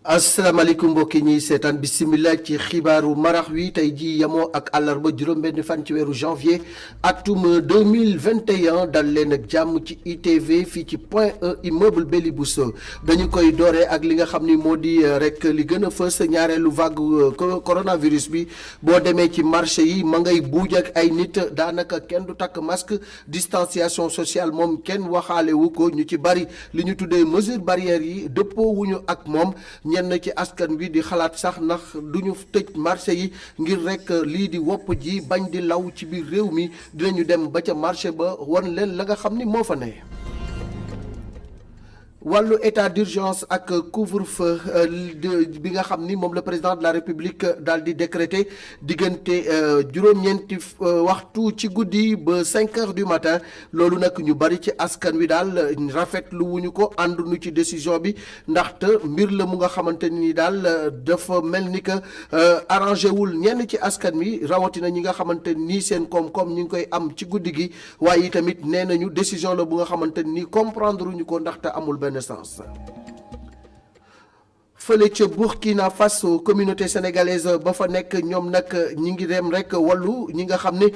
asalaamaaleykum mbokki ñi seetaan bisimilah ci xibaaru marax wi tey jii yamoo ak àllarba juróom-benn fan ci weeru janvier atum 2021 dal leen ak jàmm ci ITV fii ci point E immeuble Béli Bousso dañu koy dooree ak li nga xam ni moo di rek li gën a fës ñaareelu vague coronavirus bi boo demee ci marché yi ma ngay buuj ak ay nit daanaka kenn du takk masque distanciation sociale moom kenn waxaale wu ko ñu ci bari li ñu tuddee mesure barrière yi dëppoo wuñu ak moom. ñenn ci askan wi di xalaat sax ndax duñu tëj marché yi ngir rek lii di wopp ji bañ di law ci biir réew mi dinañu dem ba ca marché ba wan leen la nga xam ni moo fa ne. wàllu état d'urgence ak couvre-feu bi nga xam ni moom le président de la république daal di décréter diggante juróom-ñeenti waxtu ci guddi ba 5 heures du matin loolu nag ñu bari ci askan wi daal rafetlu wuñu ko ànduñu ci décision bi ndaxte mbir la mu nga xamante ni daal dafa mel ni que arrangé wul ñenn ci askan wi rawatina ñi nga xamante ni seen koom-koom ñu ngi koy am ci guddi gi waaye tamit nee nañu décision la bu nga xamante ni comprendre wuñu ko ndaxte amul benn sens. fële ca Burkina Faso communauté sénégalaise ba fa nekk ñoom nag ñi ngi dem rek wallu ñi nga xam ne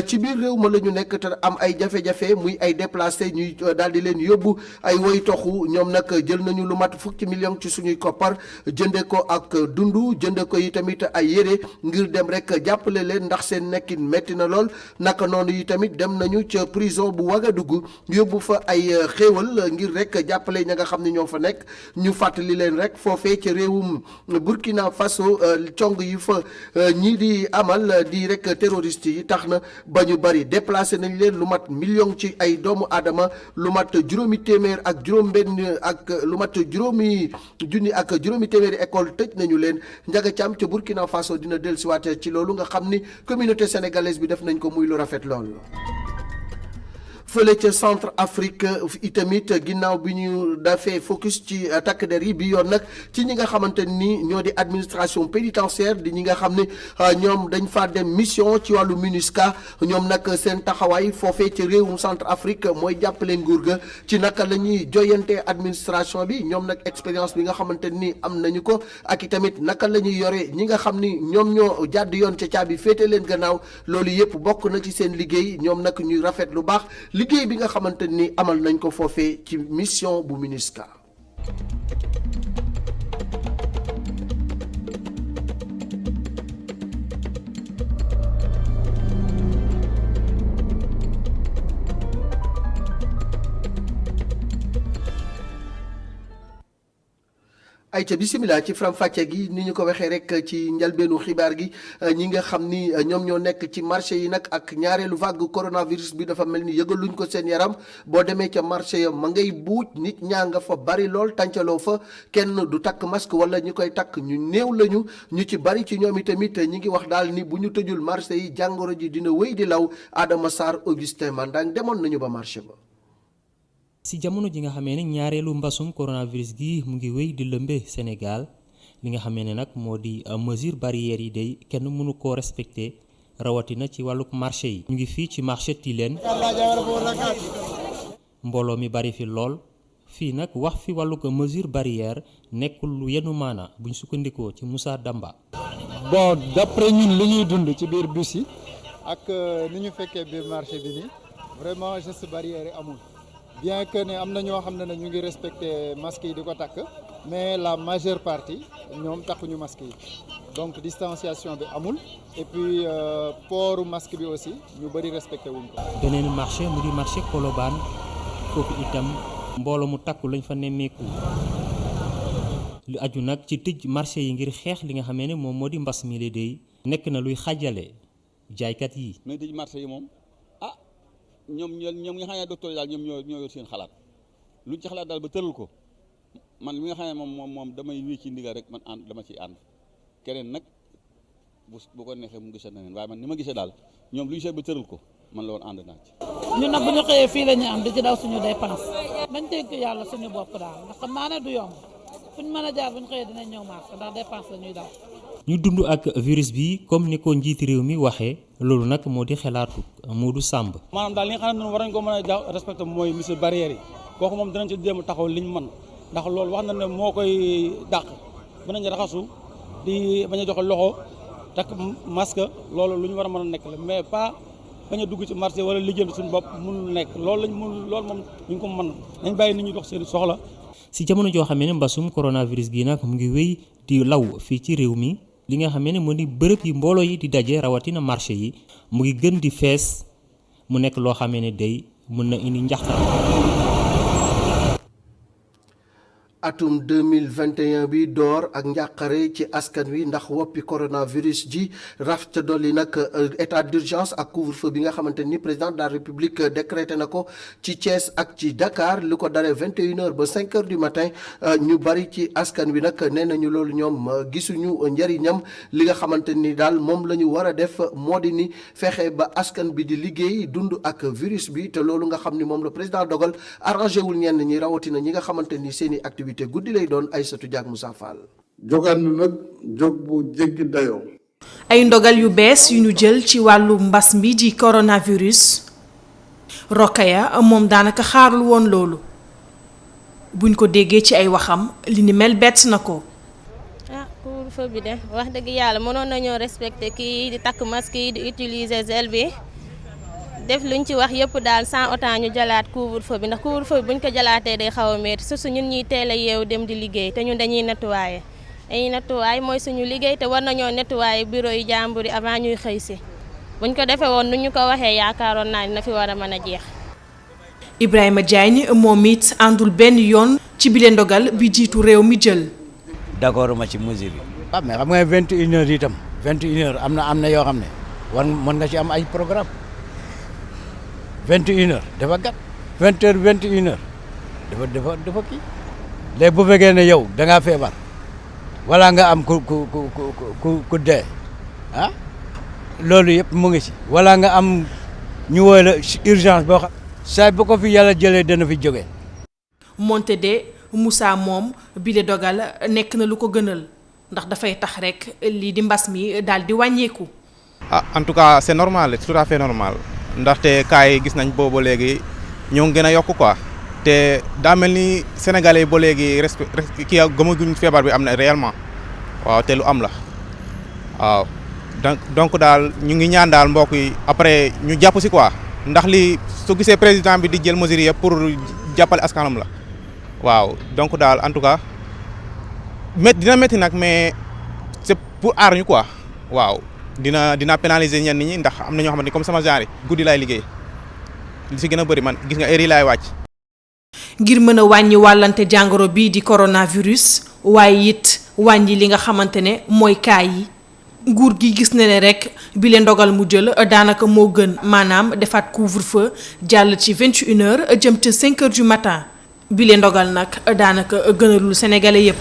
ci biir réew ma la ñu nekk te am ay jafe-jafe muy ay déplacé ñuy daal di leen yóbbu ay woy toxu ñoom nag jël nañu lu mat fukki million ci suñuy koppar jënde ko ak dundu jënde ko yi tamit ay yére ngir dem rek jàppale leen ndax seen nekkin metti na lool naka noonu yi tamit dem nañu ca prison bu Ouagadougou yóbbu fa ay xéewal ngir rek jàppale ña nga xam ne ñoo fa nekk ñu fàttali leen rek foofee ci réewum Burkina Faso cong yi fa ñii di amal di rek terroriste yi tax na ba ñu bari déplacé nañ leen lu mat million ci ay doomu aadama lu mat juróomi téeméer ak juróom-benn ak lu mat juróomi junni ak juróomi téeméeri école tëj nañu leen Njaga Caam ca Burkina Faso dina dellusiwaat ci loolu nga xam ni communauté sénégalaise bi def nañ ko muy lu rafet lool. fële ca centre Afrique itamit ginnaaw bi ñu dafee focus ci takk der yi bi yoon nag ci ñi nga xamante ni ñoo di administration pénitentiaire di ñi nga xam ne ñoom dañ fa dem mission ci wàllu MINUSCA ñoom nag seen taxawaay foofee ci réewum centre Afrique mooy jàppale nguur ga ci naka la ñuy joyante administration bi ñoom nag expérience bi nga xamante ni am nañu ko ak itamit naka la ñuy yore ñi nga xam ni ñoom ñoo jàdd yoon ca caabi féete leen gannaaw loolu yëpp bokk na ci seen liggéey ñoom nag ñuy rafet lu baax liggéey bi nga xamante ni amal nañ ko foofee ci mission bu MINUSCA. ayca bisimilah ci faram-fàcce gi ni ñu ko waxee rek ci njalbeenu xibaar gi ñi nga xam ni ñoom ñoo nekk ci marché yi nag ak ñaareelu vague coronavirus bi dafa mel ni yëgaluñ ko seen yaram boo demee ca marché ya ma ngay buuj nit ñaa nga fa bari lool tàncaloo fa kenn du takk masque wala ñi koy takk ñu néew lañu ñu ci bari ci ñoom itamit ñi ngi wax daal ni bu ñu tëjul marché yi jàngoro ji dina wéy di law Adama Sarr Augustin Mandang demoon nañu ba marché ba. ci jamono ji nga xamee ne ñaareelu mbasum coronavirus gi mu ngi wéy di lëmbe Sénégal li nga xamee ne nag moo di mesure barrières yi day kenn mënu koo respecté rawatina ci wàlluk marché yi. ñu ngi fii ci marché Tilène mbooloo mi bari fi lool fii nag wax fi wàlluk mesure barrière nekkul lu yenu maana buñ sukkandikoo ci Moussa Damba. bon d'après ñun li ñuy dund ci biir bus yi ak ni ñu fekkee biir marché bi nii vraiment geste barrière yi amul. bien que ne am na ñoo xam ne ñu ngi respecté masque yi di ko takk mais la majeure partie ñoom takkuñu masque yi donc distanciation bi amul et puis pooru masque bi aussi ñu bëri respecté wuñ ko. beneen marché mu di marché Colobane foofu itam mbooloo mu takku lañ fa nemmeeku lu aju nag ci tëj marché yi ngir xeex li nga xamee ne moom moo di mbas mi la day nekk na luy xajale jaaykat yi. mais tëj marché yi moom. ñoom nga xam ne docteur yi daal ñoom ñoo yor seen xalaat luñ ci xalaat daal ba tëral ko man mi nga xam ne moom damay wéy ci ndigal rek man ànd dama ciy ànd keneen nag bu ko neexee mu gisee na neen waaye man ni ma gisee daal ñoom lu ñu seet ba tëral ko man la woon ànd naa ci. ñun nag bu ñu xëyee fii la ñuy am di ci daw suñu dépense nañ dénk yàlla suñu bopp daal ndax xam naa ne du yomb fu ñu mën a jaar bu ñu xëyee dinañ ñëw marché ndax dépense la ñuy daw. ñu dund ak virus bi comme ni ko njiiti réew mi waxee loolu nag moo di xelaatu Modou Samb. maanaam daal li nga xam ne war nañ ko mën a respecté mooy mesures barrières yi kooku moom danañ ci jéem taxaw liñ mën ndax loolu wax na ne moo koy dàq mën nañ raxasu di bañ a joxe loxo takk masque loolu lu ñu war a mën a nekk la mais pas bañ a dugg ci marché wala liggéeyam suñu bopp mënul nekk loolu moom ñu ko mën nañ bàyyi nit ñi dox seen soxla. si jamono joo xam ne mbasum coronavirus gi nag mu ngi wéy di law fii ci réew mi li nga xam ne moo di bërëb yi mbooloo yi di daje rawatina marché yi mu ngi gën di fees mu nekk loo xam ne day mën na indi njaqare. atum 2021 bi door ak njàqare ci askan wi ndax woppi coronavirus ji raf ca dolli nag état d'urgence ak couvre-feu bi nga xamante ni président de la république décrété na ko ci Thiès ak ci Dakar li ko daree 21h ba 5h du matin ñu bari ci askan wi nag nee nañu loolu ñoom gisuñu njëriñam li nga xamante ni daal moom la ñu war a def moo di ni fexe ba askan bi di liggéey dund ak virus bi te loolu nga xam ni moom la président dogal arrangé wul ñenn ñi rawatina ñi nga xamante ni seeni activité te guddi lay doon Aïssatou Diak Moussa Fall. jogaan na nag jóg bu jéggi dayoo. ay ndogal yu bees yu ñu jël ci wàllu mbas mi di coronavirus Rokhaya moom daanaka xaarul woon loolu buñ ko déggee ci ay waxam li ni mel bett na ko. couvre-feu bi de wax dëgg yàlla mënoon nañoo respecté kii di takk masque yi di utiliser gel bi def luñ ci wax yëpp daal sans autant ñu jëlaat couvre-feu bi ndax couvre-feu bi buñ ko jëlaatee day xaw a métti surtout ñun ñuy teel a yeewu dem di liggéey te ñun dañuy nettoyer mooy suñu liggéey te war nañoo nettoyer bureau yi jàmbur yi avant ñuy xëy si buñ ko defee woon nu ñu ko waxee yaakaaroon naa ni na fi war a mën a jeex. Ibrahima Diagne moom it àndul benn yoon ci bile ndogal bi jiitu réew mi jël. d'accord ma ci mesure yi. waaw mais xam nga 21h itam 21h am na yoo xam ne war mën nga ci am ay programme 21h dafa gàtt 20h 21h dafa kii léegi bu fekkee ne yow da ngaa feebar wala nga am ku dee ah loolu yëpp mu ngi ci wala nga am ñu woy la urgence boo xam saa bu ko fi yàlla jëlee dana fi jógee. moonte de Moussa moom bile dogal nekk na lu ko gënal ndax dafay tax rek lii di mbas mi daal di wàññeeku. En tout cas c'est normal c'est tout à fait normal. ndaxte cas yi gis nañ boobu léegi ñoo ngi gën a yokk quoi te daa mel ni sénégalais yi ba léegi kii gëmaguñ feebar bi am na réellement waaw te lu am la waaw donc daal ñu ngi ñaan daal mbokk yi après ñu jàpp si quoi ndax li su gisee président bi di jël mesures yëpp pour jàppale askanam la waaw donc daal en tout cas dina métti nag mais c'est pour aar ñu quoi waaw. dina pénaliser ñenn ñi ndax am na ñoo xamante ni comme sama genre guddi laay liggéey li si gën a bëri man gis nga heure yi laay wàcc. ngir mën a wàññi wàllante jàngoro bii di coronavirus waaye it wàññi li nga xamante ne mooy cas yi nguur gi gis na ne rek bi leen ndogal mu jël daanaka moo gën maanaam defaat couvre-feu jàll ci 21h jëm ca 5h du matin bi leen ndogal nag daanaka gënalul sénégalais yépp.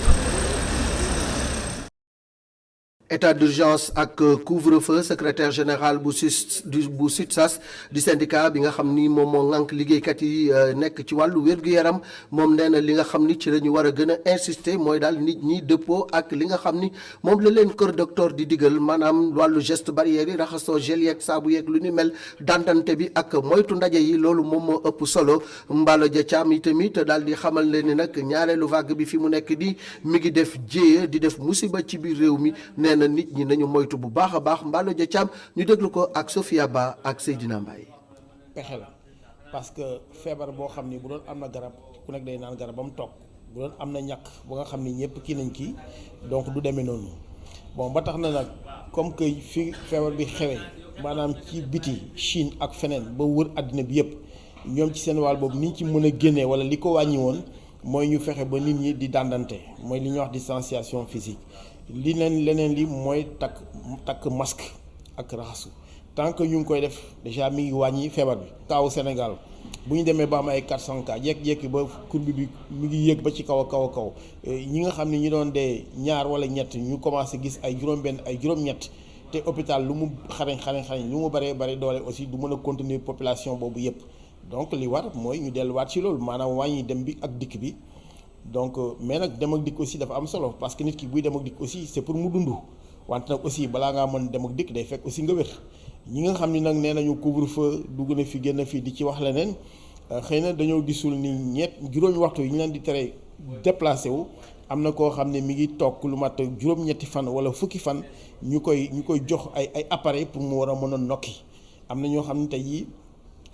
état d'urgence ak couvre-feu secrétaire général bu SUTSAS di syndicat bi nga xam ni moom moo ŋànk liggéeykat yi nekk ci wàllu wér-gu-yaram moom nee na li nga xam ni ci la ñu war a gën a insister mooy daal nit ñi dëppoo ak li nga xam ni moom la leen kër docteur di digal maanaam wàllu geste barrière yi raxasoo gel yeeg saabu yeeg lu ni mel dandante bi ak moytu ndaje yi loolu moom moo ëpp solo Mballo Dia Thiam yi tamit daal di xamal leen ni nag ñaareelu vague bi fi mu nekk di mi ngi def jéeya di def musiba ci biir réew mi nee na nit ñi nañu moytu bu baax a baax Mballo Dia Thiam ñu déglu ko ak Sofia Ba ak Seydina Mbaye. pexe la parce que feebar boo xam ni bu doon am na garab ku nekk day naan garab ba mu toog bu doon am na ñàkk bu nga xam ni ñëpp kii nañ kii donc du demee noonu bon ba tax na nag comme que fi feebar bi xewee maanaam ci biti Chine ak feneen ba wër àddina bi yëpp ñoom ci seen wàll boobu ni ñu ci mën a génnee wala li ko wàññi woon mooy ñu fexe ba nit ñi di dandante mooy li ñuy wax distanciation physique. leneen li mooy takk masque ak raxasu tant que ñu ngi koy def déjà mi ngi wàññi feebar bi. kaawu Sénégal bu ñu demee ba am ay 400 cas jékki-jékki ba courbe bi mi ngi yéeg ba ci kaw a kaw ñi nga xam ne ñi doon dee ñaar wala ñett ñu commencé gis ay juróom-benn ay juróom-ñett te hôpital lu mu xarañ lu mu bari doole aussi du mën a contenir population boobu yépp donc li war mooy ñu delluwaat ci loolu maanaam wàññi dem bi ak dikk bi donc mais nag dem ak dikk aussi dafa am solo parce que nit ki buy dem ak dikk aussi c'est pour mu dund wante nag aussi balaa ngaa mën dem ak dikk day fekk aussi nga wér ñi nga xam ni nag nee nañu couvre-feu dugg na fi génn fii di ci wax leneen xëy na dañoo gisul ni juróomi waxtu yi ñu leen di tere déplacé wu am na koo xam ne mi ngi toog lu mat juróom-ñetti fan wala fukki fan ñu koy jox ay appareil pour mu war a mën a nokki am na ñoo xam ne tey jii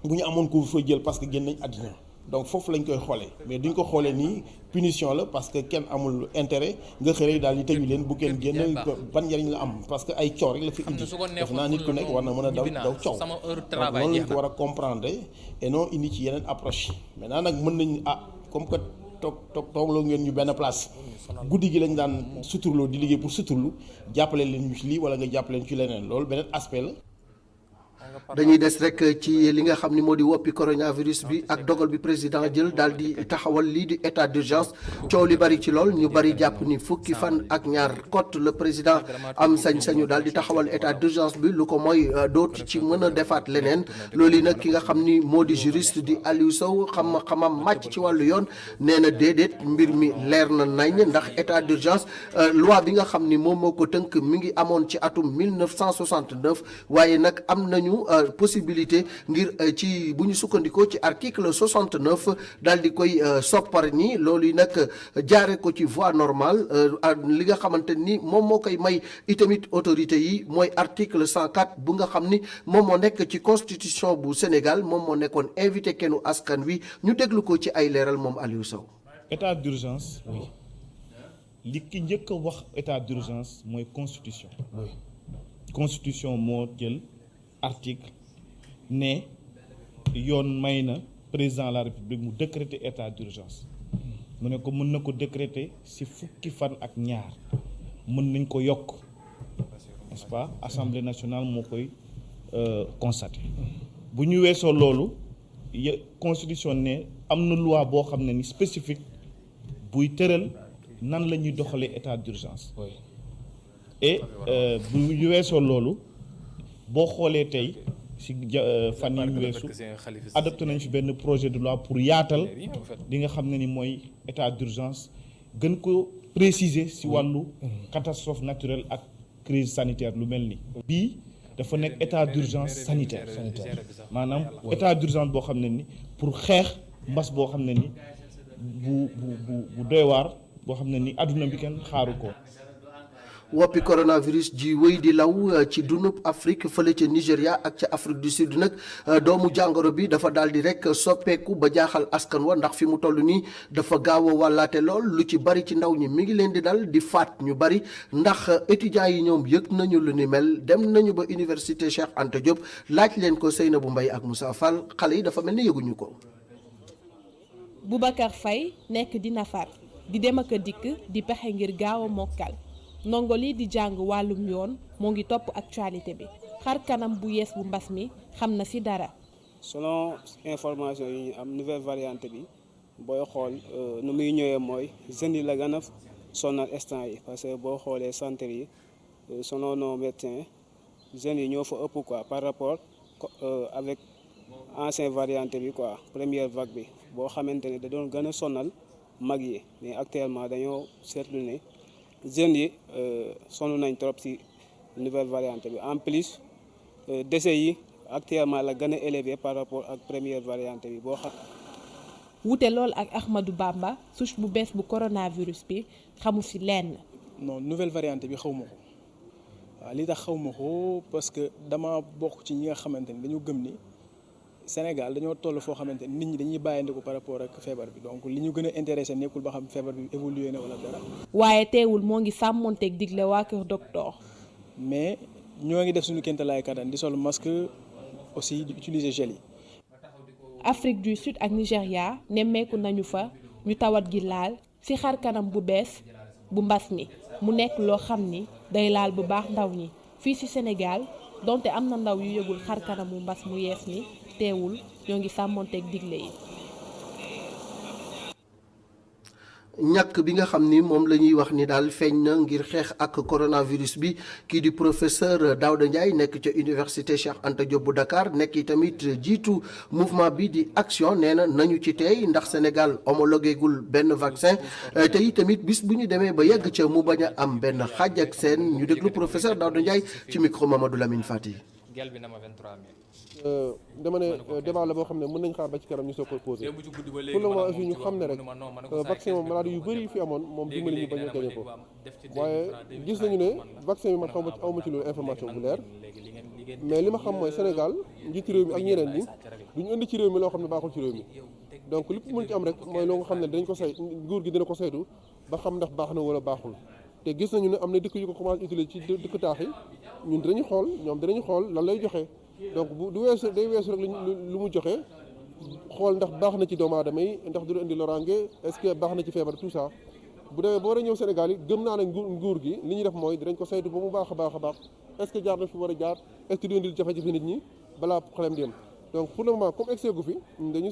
bu ñu amoon couvre-feu jël parce que génn nañ àddina donc foofu lañ koy xoolee mais duñ ko xoolee nii punition la parce que kenn amul intérêt nga xëy daal di tëju leen bu kenn génn ban njariñ la am parce que ay coow rek la fi indi def naa nit ku nekk war na mën a daw coow donc loolu lañ ko war a comprendre et non indi ci yeneen approche maintenant nag mën nañ comme que toogloo ngeen ñu benn place guddi gi lañ daan suturloo di liggéey pour suturlu jàppale leen ñu ci lii wala nga jàppale ñu ci leneen loolu beneen aspect la. dañuy des rek ci li nga xam ni moo di woppi coronavirus bi ak dogal bi président jël daal di taxawal lii di état d'urgence coow li bari ci lool ñu bari jàpp ni fukki fan ak ñaar kot le président am sañ-sañu daal di taxawal état d'urgence bi lu ko mooy dootu ci mën a defaat leneen loolu yi nag ki nga xam ni moo di juriste di Aliou Sow xamam màcc ci wàllu yoon nee na déedéet mbir mi leer na nañ ndax état d'urgence loi bi nga xam ni moom moo ko tënk mi ngi amoon ci atum 1969 waaye nag am nañu possibilité ngir ci bu ñu sukkandikoo ci article 69 daal di koy soppar ñi loolu yi nag jaare ko ci voie normale li nga xamante ni moom moo koy may itamit autorité yi mooy article 104 bu nga xam ni moom moo nekk ci constitution bu Sénégal moom moo nekkoon invité kennu askan wi ñu déglu ko ci ay leeral moom Aliou Sow. état d'urgence oui li ki njëkk a wax état d'urgence mooy constitution. oui constitution moo jël. article ne yoon may na président de la république mu décréter état d'urgence mu ne ko mën na ko décréter ci fukki fan ak ñaar mën nañ ko yokk n'est-ce pas assemblée nationale moo koy constater bu ñu weesoo loolu constitution ne am na loi boo xam ne ni spécifique buy tëral nan la ñuy doxalee état d'urgence et bu ñu weesoo loolu boo xoolee tey ci fan yi ñu weesu adopté nañ fi benn projet de loi pour yaatal li nga xam ne ni mooy état d'urgence gën ko préciser ci wàllu catastrophe naturelle ak crise sanitaire lu mel ni bii dafa nekk état d'urgence sanitaire maanaam état d'urgence boo xam ne ni pour xeex mbas boo xam ne ni bu doy waar boo xam ne ni adduna bi kenn xaaru ko. woppi coronavirus ji wéy di law ci dunub Afrique fële ca Nigéria ak ca Afrique du Sud nag doomu jàngoro bi dafa daal di rek soppeeku ba jaaxal askan wa ndax fi mu toll nii dafa gaaw a wàllaate lool lu ci bari ci ndaw ñi mi ngi leen di dal di faat ñu bari ndax étudiants yi ñoom yëg nañu lu ni mel dem nañu ba université Cheikh Anta Diop laaj leen ko Seynabou Mbaye ak Moussa Fall xale yi dafa mel ni yëguñu ko. Boubacar Faye nekk di nafar di dem ak a dikk di pexe ngir gaaw a mokkal. ndongo lii di jàng wàllum yoon moo ngi topp actualité bi xar kanam bu yees bu mbas mi xam na ci dara. selon information yi am nouvelle variante bi booy xool nu muy ñëwee mooy jeunes yi la gën a sonal instant yi parce que boo xoolee centre yi selon nos médecins jeunes yi ñoo fa ëpp quoi par rapport avec ancienne variante bi quoi première vague bi boo xamante ne da doon gën a sonal mag yi mais actuellement dañoo seetlu ne. jeunes yi sonn nañ trop ci nouvelle variante bi en plus décès yi actuellement la gën a élevé par rapport ak première variante bi boo xam. wute lool ak Ahmadou Bamba souche bu bees bu coronavirus bi xamu ci lenn. non nouvelle variante bi xaw ma ko waaw li tax xaw ma ko parce que dama bokk ci ñi nga xamante ni dañu gëm ni Sénégal dañoo toll foo xamante ni nit ñi dañuy bàyyandiku par rapport ak feebar bi donc li ñu gën a intéressé nekkul ba xam feebar bi évolué na wala dara. waaye teewul moo ngi sàmmonteeg digle waa kër docteur. mais ñoo ngi def suñu kéemtalaay kattan di sol masque aussi di utiliser gel yi. Afrique du Sud ak Nigéria nemmeeku nañu fa ñu tawat gi laal ci xar kanam bu bees bu mbas mi mu nekk loo xam ni day laal bu baax ndaw ñi fii ci Sénégal donte am na ndaw yu yëgul xar kanamu mbas mu yees mi. teewul ñoo ngi sàmmonteeg digle yi. ñàkk bi nga xam ni moom la ñuy wax ni daal feeñ na ngir xeex ak coronavirus bi kii di professeur Daouda Ndiaye nekk ca université Cheikh Anta Diop bu Dakar nekk tamit jiitu mouvement bi di action nee na nañu ci tey ndax Sénégal homologué gul benn vaccin te yi tamit bis bu ñu demee ba yegg ca mu bañ a am benn xaaj ak seen ñu déglu professeur Daouda Ndiaye ci micro Mamadou Lamine Fati. dama ne débat la boo xam ne mën nañ xaar ba ci kanam ñu soog ko posé pour le moment aussi ñu xam ne rek vaccin moom maladie yu bëri yu fi amoon moom dimbali ñu bañ a gañe ko waaye gis nañu ne vaccin bi man xaw ma ci loolu information bu leer mais li ma xam mooy Sénégal njiitu réew mi ak ñeneen ñi duñu indi ci réew mi loo xam ne baaxul ci réew mi donc lépp mën ci am rek mooy loo nga xam ne dañ ko say nguur gi dina ko saytu ba xam ndax baax na wala baaxul te gis nañu ne am na dëkk yu ko commencé utiliser ci dëkk taax yi ñun dinañu xool ñoom dinañu xool lan lay joxe donc bu du weesu day weesu rek lu mu joxe xool ndax baax na ci doomu aadama yi ndax du indi loraange est-ce que baax na ci feebar tout ça bu demee boo war a ñëw Sénégal yi gëm naa ne nguur gi li ñuy def mooy dinañ ko saytu ba mu baax a baax a baax est-ce que jaar na fi war a jaar est-ce que du indi jafe-jafe nit ñi balaa problème di am donc pour le moment comme excès gu fi dañuy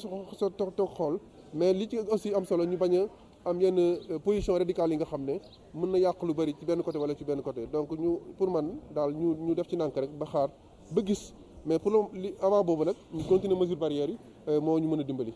toog xool mais li ci aussi am solo ñu bañ a am yenn position radicale yi nga xam ne mën na yàq lu bari ci benn côté wala ci benn côté donc ñu pour man daal ñu def ci nànk rek ba xaar ba gis mais pour li avant boobu nag ñu continuer mesure barrière yi moo ñu mën a dimbali.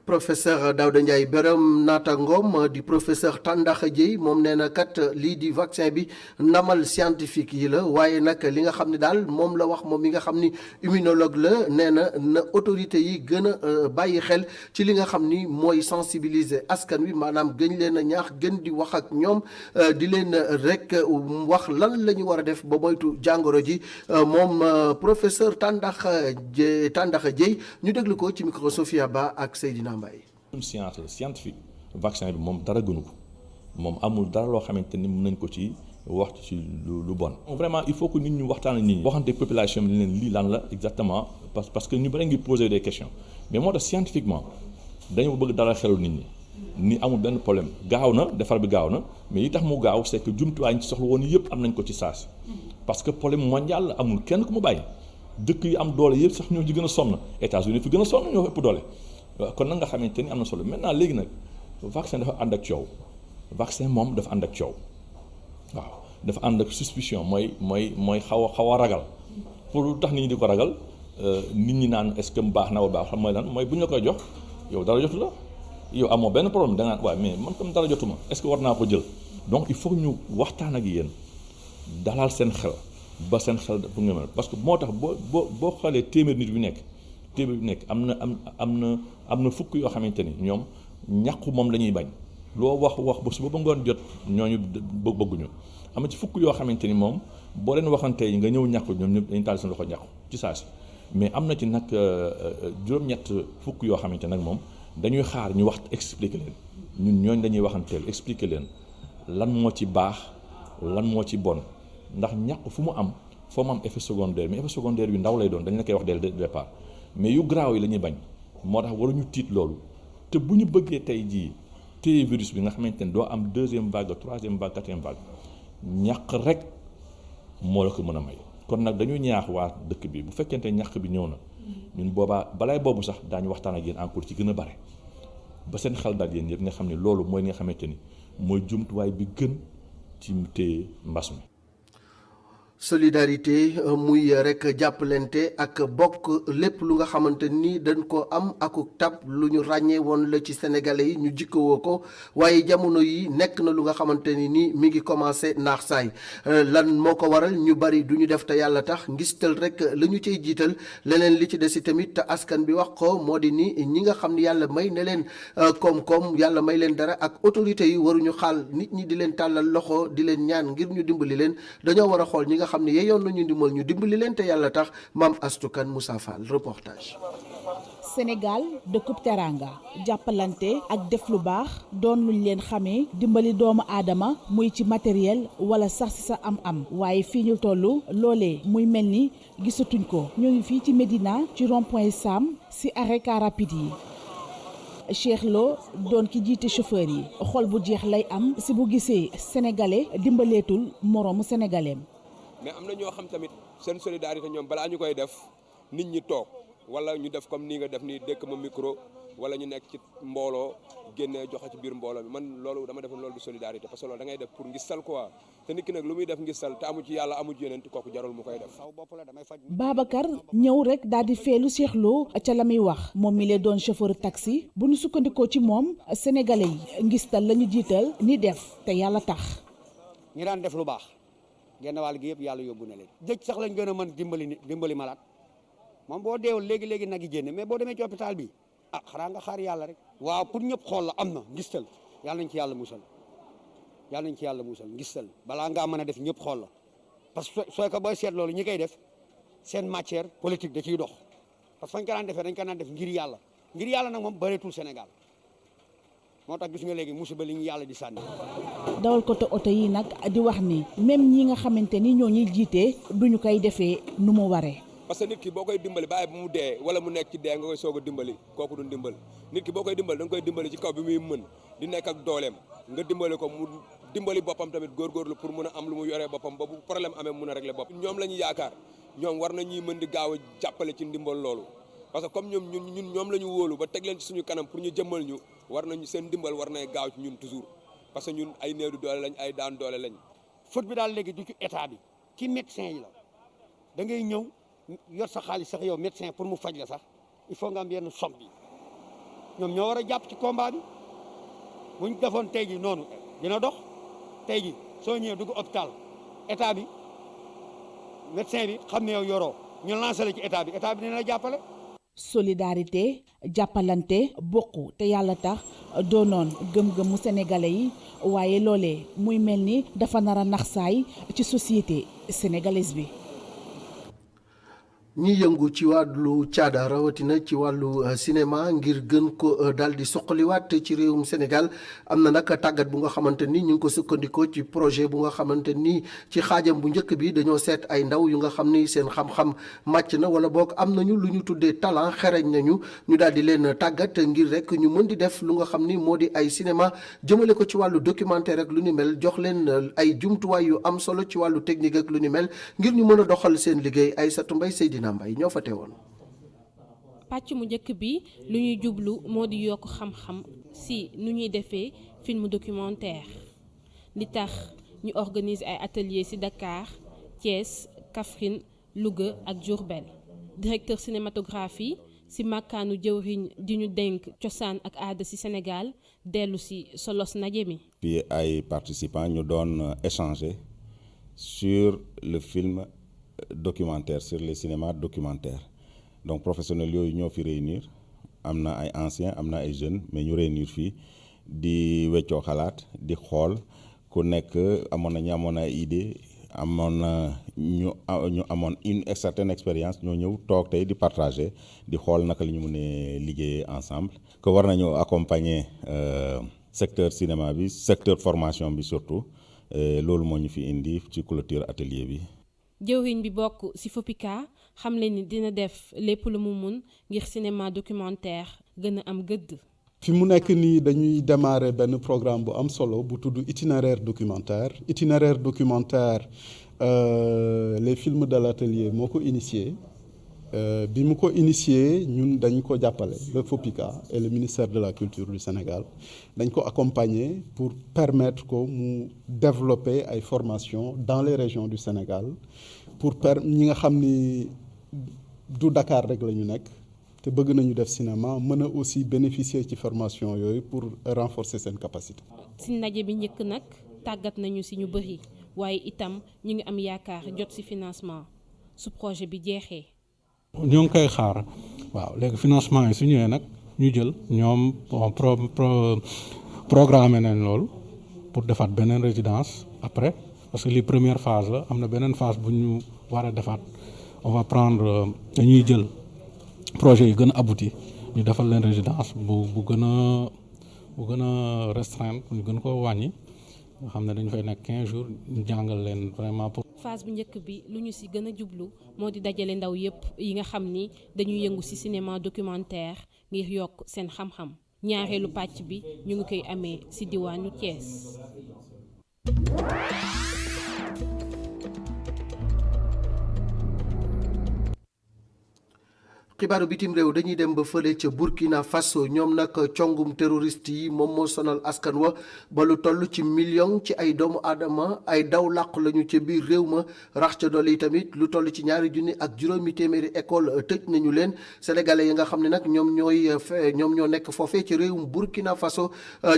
professeur Daouda Ndiaye Birame Nata Ngom di professeur Tandakha Dièye moom nee na kat lii di vaccin bi ndamal scientifique yi la waaye nag li nga xam ne daal moom la wax moom mi nga xam ni immunologue la nee na autorité yi gën a bàyyi xel ci li nga xam ni mooy sensibiliser askan wi maanaam gën leen a ñaax gën di wax ak ñoom di leen rek wax lan la ñu war a def ba moytu jàngoro ji moom professeur Tandakha Dièye ñu déglu ko ci micro Sophia Ba ak Seydina science la scientifique vaccin bi moom dara gënu ko moom amul dara loo xamante ni mën nañ ko ci wax ci lu bon. vraiment il faut que nit ñu waxtaan ak nit ñi. waxante population bi leen lii lan la exactement parce que ñu bëri ngi poser des questions mais moo tax scientifiquement dañoo bëgg dara xelu nit ñi ni amul benn problème gaaw na defar bi gaaw na mais yi tax mu gaaw c'est que jumtuwaay ci soxla woon yëpp am nañ ko ci saasi parce que problème mondial la amul kenn ku mu bàyyi dëkk yi am doole yëpp sax ñoo ci gën a sonn États-Unis fi gën a sonn ñoo ëpp doole. kon nag nga xamante ni am na solo maintenant léegi nag vaccin dafa ànd ak coow vaccin moom dafa ànd ak coow waaw dafa ànd ak suspicion mooy xaw a ragal pour lu tax nit ñi di ko ragal nit ñi naan est-ce que baax na wala baax xam mooy lan mooy bu ñu la koy jox yow dara jotu la yow amoo benn problème da nga naan waaye mais man comme dara jotuma est-ce que war naa ko jël donc il faut ñu waxtaan ak yéen dalal seen xel ba seen xel bu nga mel parce que moo tax boo xoolee téeméer nit yu nekk am na fukk yoo xamante ni ñoom ñàkku moom la ñuy bañ loo wax ba suba ba ngoon jot ñooñu bëgguñu am na ci fukk yoo xamante ni moom boo leen waxantee nga ñëw ñàkku ñoom ñëpp dañu taal seen loxo ñàkku ci saa si mais am na ci nag juróom-ñett fukk yoo xamante nag moom dañuy xaar ñu wax expliquer leen ñun ñooñ dañuy waxanteel expliquer leen lan moo ci baax lan moo ci bon ndax ñàkk fu mu am foo mu am effet secondaire mais effet secondaire yu ndaw lay doon dañ la koy wax dès le départ mais yu garaaw yi la ñuy bañ moo tax waruñu tiit loolu te bu ñu bëggee tey jii téye virus bi nga xamante ne doo am deuxième vague troisième vague quatrième vague ñàkk rek moo la ko mën a may kon nag dañuy ñaax waa dëkk bi bu fekkente ñàkk bi ñëw na ñun boobaa balaay boobu sax daañu waxtaan ak yéen encore ci gën a bare ba seen xel daal yéen yëpp nga xam ne loolu mooy li nga xamante ni mooy jumtuwaay bi gën ci téye mbas mi. solidarité muy rek jàppalante ak bokk lépp lu nga xamante ni dañ ko am akuk tab lu ñu ràññee woon la ci sénégalais yi ñu jikkowoo ko waaye jamono yi nekk na lu nga xamante ni mi ngi commencé naax saay lan moo ko waral ñu bari du ñu def te yàlla tax ngistal rek la ñu cay jiital leneen li ci des i tamit te askan bi wax ko moo di ni ñi nga xam ni yàlla may ne leen koom-koom yàlla may leen dara ak autorités yi waruñu xaal nit ñi di leen tàllal loxo di leen ñaan ngir ñu dimbali leen dañoo war a xool ñi nga xam ne yeyoon nañu ndimbal ñu dimbali leen te yàlla tax Mame Astou Kane Moussa Fall reportage. Sénégal dëkkub teranga jàppalante ak def lu baax doon luñ leen xamee dimbali doomu aadama muy ci matériel wala sax ci sa am-am waaye fii ñu toll loolee muy mel ni gisatuñ ko ñu ngi fii ci Médina ci rond-point Sam ci arrêt car rapide yi. Cheikh Lo doon ki jiite chauffeur yi xol bu jeex lay am si bu gisee sénégalais dimbaleetul moroomu sénégalais. mais am na ñoo xam tamit seen solidarité ñoom balaa ñu koy def nit ñi toog wala ñu def comme nii nga def nii dëkk ma micro wala ñu nekk ci mbooloo génnee joxe ci biir mbooloo mi man loolu dama defoon loolu du solidarité parce que loolu da ngay def pour ngistal quoi te nit ki nag lu muy def ngistal te amu ci yàlla amu ci yeneen kooku jarul mu koy def. Babacar ñëw rek daal di feelu Cheikh Lo ca la muy wax moom mi lee doon chauffeur taxi bu ñu sukkandikoo ci moom sénégalais yi ngistal la ñu jiital ni def te yàlla tax. ñi daan def lu baax genn wàll gi yëpp yàlla yóbbu na leen dëj sax lañ gën a mën dimbali malade moom boo deewul léegi nag yi génne mais boo demee ci hôpital bi xanaa nga xaar yàlla rek. waaw pour ñëpp xool la am na ngistal yàlla nañ ci yàlla musal ngistal balaa ngaa mën a def ñëpp xool la parce que sooy ko booy seet loolu ñi koy def seen matière politique da ciy dox parce que fañ ko daan defee dañ ko daan def ngir yàlla nag moom bëreetul Sénégal moo tax gis nga léegi musiba li ñu yàlla di sànni. dawal ko te oto yi nag di wax ni même ñi nga xamante ni ñoo ñuy jiite duñu koy defee nu mu waree. parce que nit ki boo koy dimbali bàyyi ba mu dee wala mu nekk ci dee nga koy soog a dimbali kooku du dimbal nit ki boo koy dimbali da nga koy dimbali ci kaw bi muy mën di nekk ak dooleem nga dimbali ko mu dimbali boppam tamit góorgóorlu pour mun a am lu mu yoree boppam ba bu problème amee mun a régler bopp ñoom la ñu yaakaar ñoom war na ñuy mën di gaaw a jàppale ci ndimbal loolu parce que comme ñoom la ñu wóolu ba teg leen ci suñu kanam pour ñu jëmmal ñu war nañu seen dimbal war nay gaaw ci ñun toujours parce que ñun ay néew di doole lañ ay daan doole lañ. faute bi daal léegi du ci état bi ci médecin yi la da ngay ñëw yor sa xaalis sax yow médecin pour mu faj la sax il faut nga am yenn somme bi ñoom ñoo war a jàpp ci combat bi bu ñu defoon tey ji noonu dina dox tey ji soo ñëwee dugg hôpital état bi médecin bi xam ne yow yoroo ñu lancé la ci état bi dina la jàppale. solidarité jàppalante bokk te yàlla tax doonoon gëm-gëmu sénégalais yi waaye loolee muy mel ni dafa nar a nax saay ci société sénégalaise bi. ñi yëngu ci wàllu caada rawatina ci wàllu cinéma ngir gën ko daal di soqaliwaat ci réewum Sénégal am na nag tàggat bu nga xamante ni ñu ngi ko sukkandikoo ci projet bu nga xamante ni ci xaajam bu njëkk bi dañoo seet ay ndaw yu nga xam ni seen xam-xam màcc na wala boog am nañu lu ñu tuddee talent xereñ nañu ñu daal di leen tàggat ngir rek ñu mën di def lu nga xam ni moo di ay cinéma jëmale ko ci wàllu documentaire ak lu ni mel jox leen ay jumtuwaay yu am solo ci wàllu technique ak lu ni mel ngir ñu mën a doxal seen liggéey Aïssatou Mbaye Seydina Mbaye ñoo fa teewoon. pàcc mu njëkk bi lu ñuy jublu moo di yokk xam-xam si nu ñuy defee film documentaire li tax ñu organiser ay atelier ci Dakar Thiès Kaffrine Louga ak Diourbel directeur cinématographie ci màkkaanu jëwriñ di ñu dénk cosaan ak aada ci Sénégal dellu ci solos ndaje mi. puis ay participants ñu doon échanger sur le film documentaire sur les cinémas documentaires donc professionnels yooyu ñoo fi réunir am na ay anciens am na ay jeunes mais ñu réunir fii di weccoo xalaat di xool ku nekk amoon na ñu amoon ay idée amoon na ñu amoon une certaine expérience ñoo ñëw toog tey di partager di xool naka la ñu mën a liggéeyee ensemble que war nañu accompagner secteur cinéma bi secteur formation bi surtout loolu moo ñu fi indi ci clôture atelier bi. jëwriñ bi bokk ci FOPICA xam leen ni dina def lépp lu mu mun ngir cinéma documentaire gën a am gëdd. fi mu nekk nii dañuy démarrer benn programme bu am solo bu tudd itinéraire documentaire les films de l'atelier moo ko initié bi mu ko initié ñun dañ ko jàppale le FOPICA et le ministère de la culture du Sénégal dañ ko accompagner pour permettre ko mu développer ay formations dans les régions du Sénégal pour ñi nga xam ni du Dakar rek la ñu nekk te bëgg nañu def cinéma mën a aussi bénéficier ci formation yooyu pour renforcer seen capacité. ci ndaje bi njëkk nag tàggat nañu ci ñu bëri waaye itam ñu ngi am yaakaar jot ci financement su projet bi jeexee. ñoo ngi koy xaar waaw léegi financement yi su ñëwee nag ñu jël ñoom programmé nañ loolu pour defaat beneen résidence après parce que li première phase la am na beneen phase bu ñu war a defaat on va prendre dañuy jël projet yi gën a abouti ñu defal leen résidence bu gën a restreindre ñu gën ko wàññi nga xam ne dañu fay nekk 15 jours ñu jàngal leen vraiment pour. phase bu njëkk bi lu ñu ci gën a jublu moo di dajale ndaw yépp yi nga xam ni dañuy yëngu ci cinéma documentaire ngir yokk seen xam-xam ñaareelu pàcc bi ñu ngi koy amee ci diwaanu Thiès. xibaaru bitim réew dañuy dem ba fële ca Burkina Faso ñoom nag congum terroriste yi moom moo sonal askan wa ba lu toll ci million ci ay doomu aadama ay daw làq lañu ca biir réew ma rax ca dolli tamit lu toll ci 2 junni ak juróomi téeméeri école tëj nañu leen sénégalais yi nga xam ne nag ñoom ñoo nekk foofee ci réewum Burkina Faso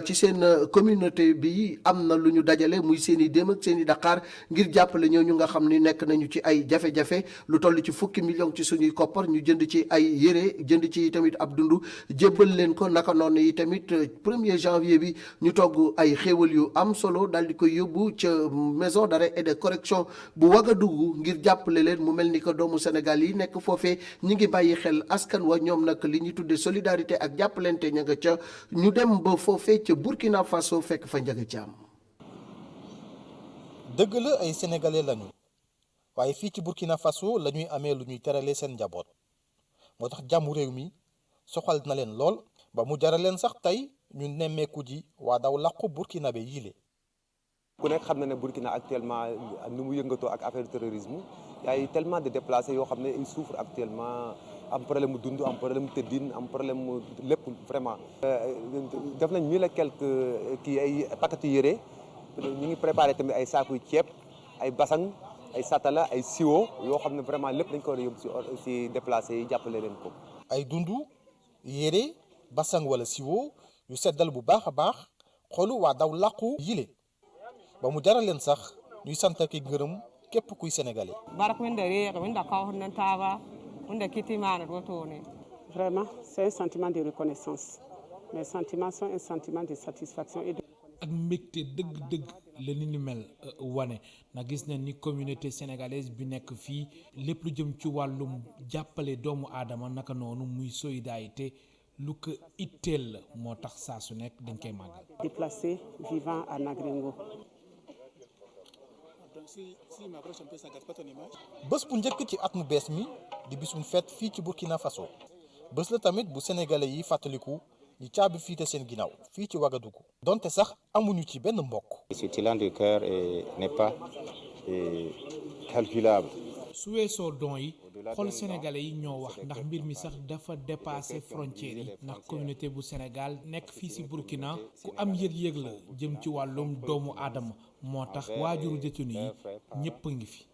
ci seen communauté bi am na lu ñu dajale muy seen i dem ak seen i Dakar ngir jàppale ñooñu nga xam ni nekk nañu ci ay jafe-jafe lu toll ci fukki million ci suñuy koppar ñu jënd ci ay yére jënd ci tamit ab dund jébbal leen ko naka noonu yi tamit 1er janvier bi ñu togg ay xéewal yu am solo daal di koy yóbbu ca maison d'arrêt et de correction bu Ouagadougou ngir jàppale leen mu mel ni que doomu Sénégal yi nekk foofee ñi ngi bàyyi xel askan wa ñoom nag li ñuy tuddee solidarité ak jàppalante ña nga ca ñu dem ba foofee ca Burkina Faso fekk fa njaga ci am. dëgg la ay sénégalais lañu waaye fii ci Burkina Faso la ñuy amee lu ñuy terale seen njaboot moo tax jàmmu réew mi soxal na leen lool ba mu jaral leen sax tey ñu nemmeeku ji waa daw làqu burkinabé yile. ku nekk xam na ne Burkina actuellement ni mu yëngatoo ak affaire terrorisme y a eu tellement de déplacés yoo xam ne ils souffrent actuellement am problème mu dund am problème mu tëddin am problème mu lépp vraiment. def nañ 1000 et quelques kii ay paquetu yére ñu ngi préparé tamit ay saakuy ceeb ay basang ay satala ay siwo yoo xam ne vraiment lépp dañ ko war a yóbbu si déplacés yi jàppale leen ko. ay dundu yére basang wala siwo yu seddal bu baax a baax xolu waa daw làqu yile ba mu jaral leen sax ñuy sant ak ngërëm képp kuy sénégalais. Vraiment, c'est un sentiment de reconnaissance. Mes sentiments sont un sentiment de satisfaction et de... ak mbégte dëgg-dëgg la ni ñu mel wane na gis na ni communauté sénégalaise bi nekk fii lépp lu jëm ci wàllum jàppale doomu aadama naka noonu muy solidarité lu ko itteel la moo tax saa su nekk dañ koy màggal. Déplacé vivant à Nagringo. bés bu njëkk ci at mu bees mi di bisum fête fii ci Burkina Faso bés la tamit bu sénégalais yi fàttaliku ñi caabi fiite seen ginnaaw fii ci Ouagadougou donte sax amuñu ci benn mbokk. Ce élan de cœur n'est pas calculable. su weesoo don yi xool sénégalais yi ñoo wax ndax mbir mi sax dafa dépassé frontières yi ndax communauté bu Sénégal nekk fii ci Burkina ku am yëg-yëg la jëm ci wàllum doomu aadama moo tax waajuru détenu yi ñëpp a ngi fi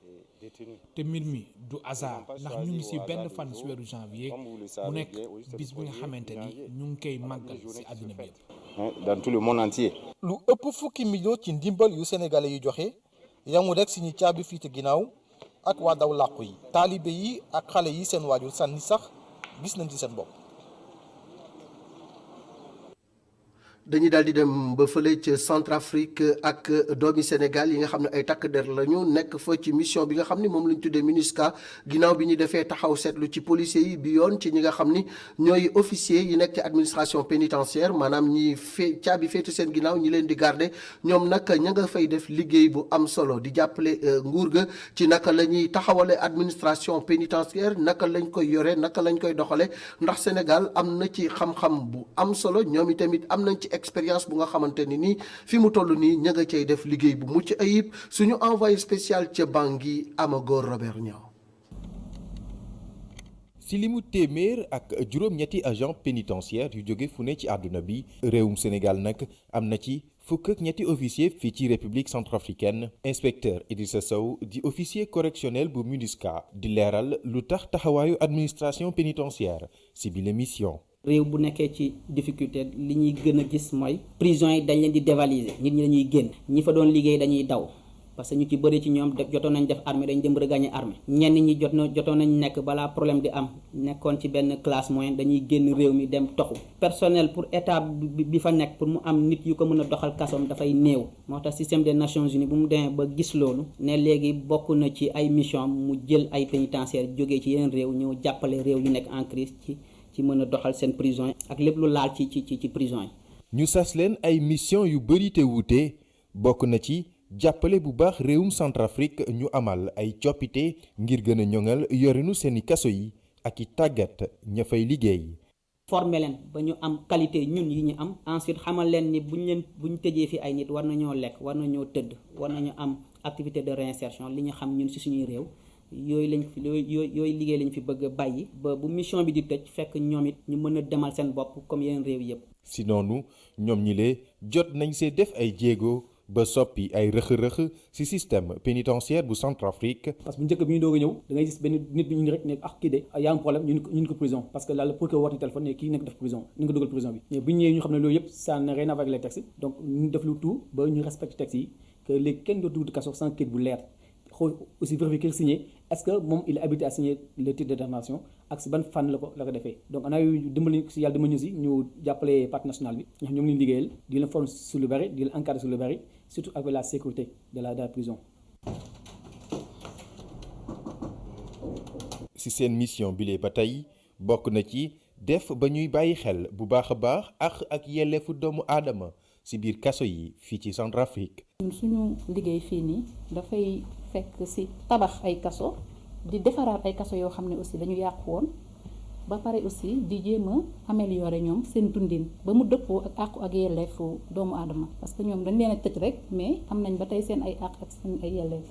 te mbir mi du hasard ndax ñu ngi ci benn fan ci weeru janvier mu nekk bis bi nga xamante ni ñu ngi koy màggal ci àdduna bi yëpp. Dans tout le monde entier. lu ëpp fukki million ci ndimbal yu sénégalais yu joxe yamu rek ci ñi caabi fiite ginnaaw ak waa daw làqu yi taalibe yi ak xale yi seen waajur sànni sax gis nañ ci seen bopp. dañuy daal di dem ba fële ca Centrafrique ak doomi Sénégal yi nga xam ne ay takk der lañu nekk fa ci mission bi nga xam ni moom lañ tuddee MINUSCA ginnaaw bi ñu defee taxaw seetlu ci policiers yi bi yoon ci ñi nga xam ni ñooy officiers yi nekk ci administration pénitentiaire maanaam ñi caabi féetu seen ginnaaw ñi leen di garder ñoom nag ña nga fay def liggéey bu am solo di jàppale nguur ga ci naka la ñuy taxawale administration pénitentiaire naka lañ koy yore naka lañ koy doxale ndax Sénégal am na ci xam-xam bu am solo ñoom itamit am nañ ci expérience bu nga xamante ni nii fi mu toll nii ña nga cay def liggéey bu mucc ayib suñu envoyé spécial ca Bangui Amagor Robert Niang. ci limu téeméer ak juróom-ñetti agent pénitentiaire yu jóge fu ne ci àdduna bi réewum Sénégal nag am na ci fukk ak ñetti officier fii ci république centrafricaine inspecteur Idrissa Sow di officier correctionnel bu MINUSCA di leeral lu tax taxawaayu administration pénitentiaire ci bile mission. réew bu nekkee ci difficulté li ñuy gën a gis mooy prison yi dañ leen di dévaliser nit ñi dañuy génn ñi fa doon liggéey dañuy daw parce que ñu ci bëri ci ñoom jotoon nañ def armée dañ dem regagner armée ñenn ñi jotoon nañ nekk balaa problème di am nekkoon ci benn classe moyenne dañuy génn réew mi dem toxu personnel pour état bi fa nekk pour mu am nit yu ko mën a doxal kasoom dafay néew moo tax système des Nations Unies bu mu demee ba gis loolu ne léegi bokk na ci ay mission mu jël ay pénitentiaires jógee ci yeneen réew ñëw jàppale réew yu nekk en crise ci mën a doxal seen prison yi ak lépp lu laal ci prison yi. ñu sas leen ay mission yu bëri te wuute bokk na ci jàppale bu baax réewum Centrafrique ñu amal ay coppite ngir gën a ñoŋal yorinu seeni kaso yi ak i tàggat ña fay liggéey. former leen ba ñu am qualité ñun yi ñu am ensuite xamal leen ni buñ tëjee fi ay nit war nañoo lekk war nañoo tëdd war nañu am activité de réinsertion li ñu xam ñun ci suñuy réew yooyu liggéey lañ fi bëgg a bàyyi ba bu mission bi di tëj fekk ñoom it ñu mën a demal seen bopp comme yeneen réew yëpp. si noonu ñoom ñi lee jot nañ see def ay jéego ba soppi ay rëx-rëx ci système pénitentiaire bu Centrafrique. parce que bu njëkk bi ñu doog a ñëw da ngay gis benn nit bi ñu rek ne kii de y a un problème ñu ko prison parce que là pour que woote téléphone ne kii nekk def prison ni nga ko dugal prison bi mais bu ñu ñëwee ñu xam ne loolu yëpp ça n'a rien à voir avec les textes donc ñu def lu tout ba ñu respecte textes yi que léegi kenn dootu dugg kaso sans kayit bu leer xool aussi vérifier signé est-ce que moom il est habilité à signer le titre de détention ak si ban fan la ko defee donc ana yu dimbali si yàlla dimbali ñu si ñu jàppale parc national bi nga xam ñoom la ñu liggéeyal di leen former sur lu bari di leen encadrer sur lu bari surtout avec la sécurité de la prison. ci seen mission bile ba tey bokk na ci def ba ñuy bàyyi xel bu baax a baax ak yelleefu doomu aadama ci biir kaso yi fii ci Centrafrique. ñun suñu liggéey fii nii dafay fekk ci tabax ay kaso di defaraat ay kaso yoo xam ne aussi dañu yàqu woon ba pare aussi di jéem a améliorer ñoom seen dundin ba mu dëppoo ak àqu ak yelleefu doomu aadama parce que ñoom dañ leen a tëj rek mais am nañ ba tey seen ay àq ak seen ay yelleef.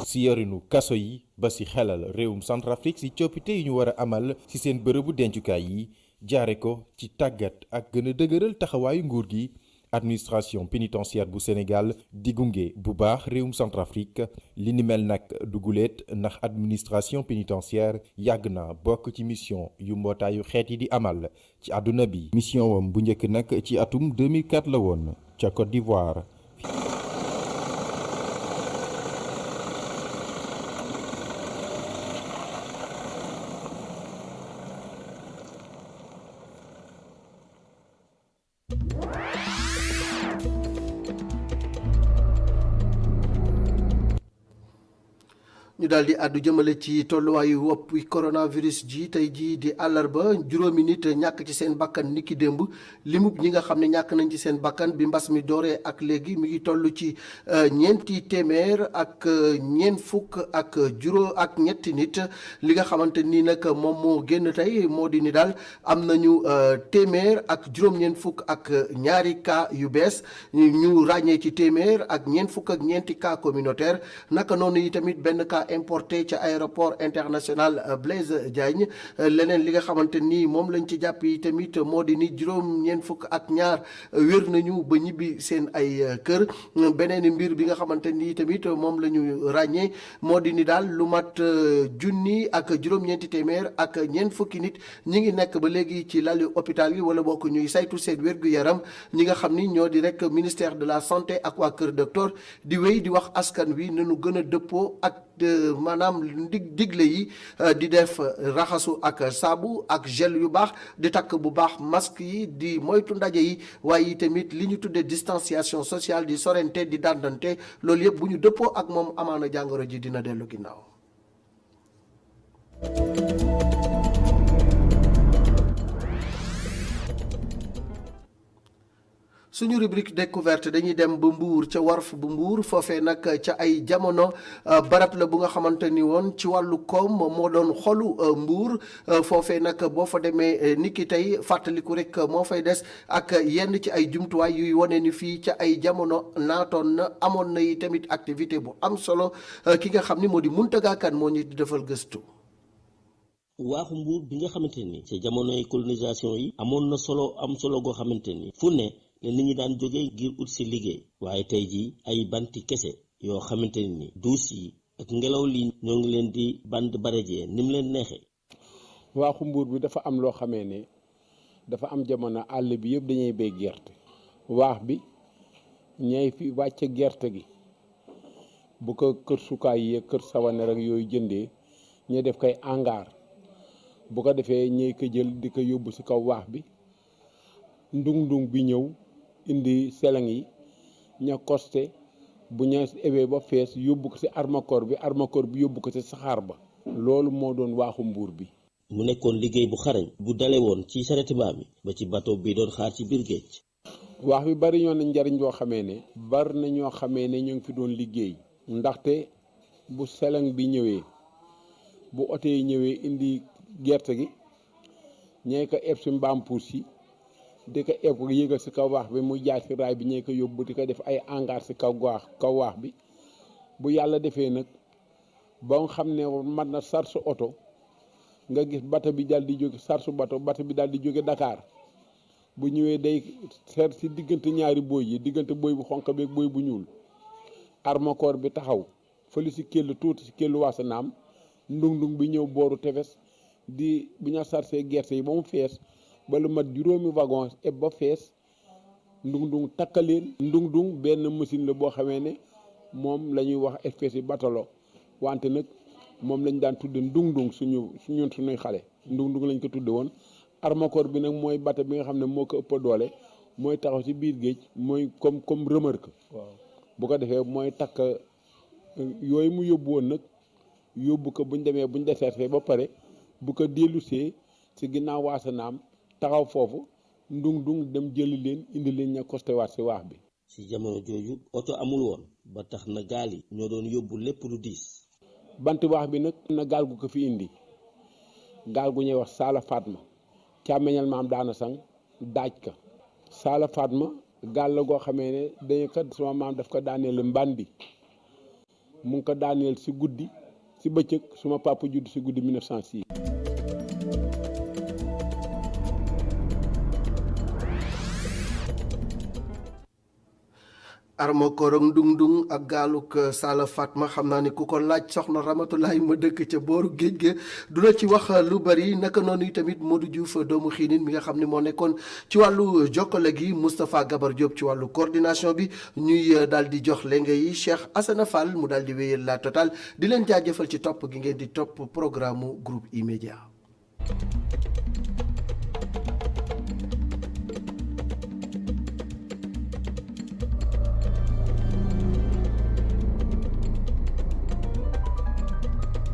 ci yorinu kaso yi ba ci xelal réewum Centrafrique ci coppite yu ñu war a amal ci seen bërëbu dencukaay yi jaare ko ci tàggat ak gën a dëgëral taxawaayu nguur gi. administration pénitentiaire bu Sénégal di gunge bu baax réewum Centrafrique li ni mel nag du guléet ndax administration pénitentiaire yàgg na bokk ci mission yu mbootaayu xeet yi di amal ci àdduna bi. mission wam bu njëkk nag ci atum 2004 la woon ca Côte d'Ivoire. ñu daal di àddu jëmale ci tolluwaayu wopp coronavirus ji tey jii di àllarba juróomi nit ñàkk ci seen bakkan niki démb limub ñi nga xam ne ñàkk nañ ci seen bakkan bi mbas mi dooree ak léegi mi ngi toll ci ñeenti téeméer ak ñeent fukk ak ñetti nit li nga xamante ni nag moom moo génn tey moo di ni daal am nañu téeméer ak juróom-ñeent fukk ak ñaari cas yu bees ñu ràññee ci téeméer ak ñeent fukk ak ñeenti cas communautaire naka noonu yi tamit benn cas importé ca aéroport international Blaise Diagne leneen li nga xamante ni moom lañ ci jàpp yi tamit moo di ni juróom-ñeent fukk ak ñaar wér nañu ba ñibbi seen ay kër beneen mbir bi nga xamante ni tamit moom la ñu ràññee moo di ni daal lu mat junni ak juróom-ñeenti téeméer ak ñeent fukki nit ñi ngi nekk ba léegi ci lalu hôpital yi wala bokk ñuy saytu seen wér-gu-yaram ñi nga xam ni ñoo di rek ministère de la santé ak waa Kër Docteur di wéy di wax askan wi nañu gën a dëppoo ak maanaam digle yi di def raxasu ak saabu ak gel yu baax di takk bu baax masque yi di moytu ndaje yi waaye tamit li ñu tuddee distanciation sociale di sorente di dandante loolu yëpp bu ñu dëppoo ak moom amaana jàngoro ji dina dellu ginnaaw. suñu rubrique découverte dañuy dem ba Mbour ca Warf bu Mbour foofee nag ca ay jamono barab la bu nga xamante ni woon ci wàllu koom moo doon xolu Mbour foofee nag boo fa demee niki tey fàttaliku rek moo fay des ak yenn ci ay jumtuwaay yuy wane ni fii ca ay jamono naatoon na amoon na yi tamit activité bu am solo ki nga xam ni moo di Mountaga Kane moo ñu di defal gëstu. waaxu Mbour bi nga xamante ni ci jamonoy colonisation yi amoon na solo am solo goo xamante ni fu ne nit ñi daan jóge ngir ut si liggéey waaye tey jii ay banti kese yoo xamante ni duus yi ak ngelaw li ñoo ngi leen di band barajee ni mu leen neexee. waaxu Mbuur bi dafa am loo xamee ne dafa am jamono àll bi yëpp dañuy béy gerte waax bi ñay fi wàcce gerte gi bu ko kër sukaay yi kër sawane rek yooyu jëndee ñuy def koy hangar bu ko defee ñuy ko jël di ko yóbbu si kaw waax bi ndung bi ñëw indi seleng yi ña costé bu ña ewee ba fees yóbbu ko ci armakoor bi yóbbu ko ci saxaar ba loolu moo doon waaxu Mbuur bi. mu nekkoon liggéey bu xarañ bu dale woon ci sareti mbaam yi ba ci bateau bi doon xaar ci biir géej. waax bi bari ñoo na njariñ boo xamee ne bari na ñoo xamee ne ñu ngi fi doon liggéey ndaxte bu seleng bi ñëwee bu oto yi ñëwee indi gerte gi ñee ko eb ci mbaam puus yi di ko eb yéegal si kaw waax bi muy jaay si raay bi ñee ko yóbbu di ko def ay hangar si kaw waax bi bu yàlla defee nag ba nga xam ne mat na sarsu oto nga gis bato bi daal di jóge sarsu bato bi daal di jóge Dakar bu ñëwee day seet si diggante ñaari booy yi diggante booy bu xonq beeg booy bu ñuul armakoor bi taxaw fële si kéll tuuti si kéll Wasanaam ndung-ndung bi ñëw booru tefes di bu ñu sarsee gerte yi ba mu fees ba lu mat juróomi wagon eb ba fees ndung-ndung takkaleen ndung-ndung benn machine la boo xamee ne moom la ñuy wax espèce yi batalo wante nag moom lañ daan tudde ndung-ndung suñuy xale ndung-ndung lañ ko tudde woon armakoor bi nag mooy bato bi nga xam ne moo ko ëpp doole mooy taxaw ci biir géej mooy comme remorque bu ko defee mooy takk yooyu mu yóbbu woon nag yóbbu ko buñ demee buñ desertee ba pare bu ko dellusee ci ginnaaw Wasanaam taxaw foofu ndung-ndung dem jëli leen indi leen ña costé waat ci waax bi. ci jamono jooju oto amul woon ba tax na gaal yi ñoo doon yóbbu lépp lu diis. bant waax bi nag na gaal gu ko fi indi gaal gu ñuy wax Saala Fatma càmmeñal maam daana sang daaj ka Saala Fatma gaal la goo xamee ne dañu kat sama maam daf ko daaneel Mbandi mu ngi ko daaneel ci guddi ci bëccëg suma papa judd ci guddi 1906. armakoor ak ndung-ndung ak gaaluk Saala Fatma xam naa ni ku ko laaj soxna Ramatulaay ma dëkk ca booru géej ga du la ci wax lu bari naka noonu tamit Modou Diouf doomu xiinin mi nga xam ne moo nekkoon ci wàllu jokkale gi Moustapha Gabar Diop ci wàllu coordination bi ñuy daal di jox léegi yi Cheikh Assane Fall mu daal di wéyal la total di leen jaajëfal ci topp gi ngeen di topp programme groupe E-Media.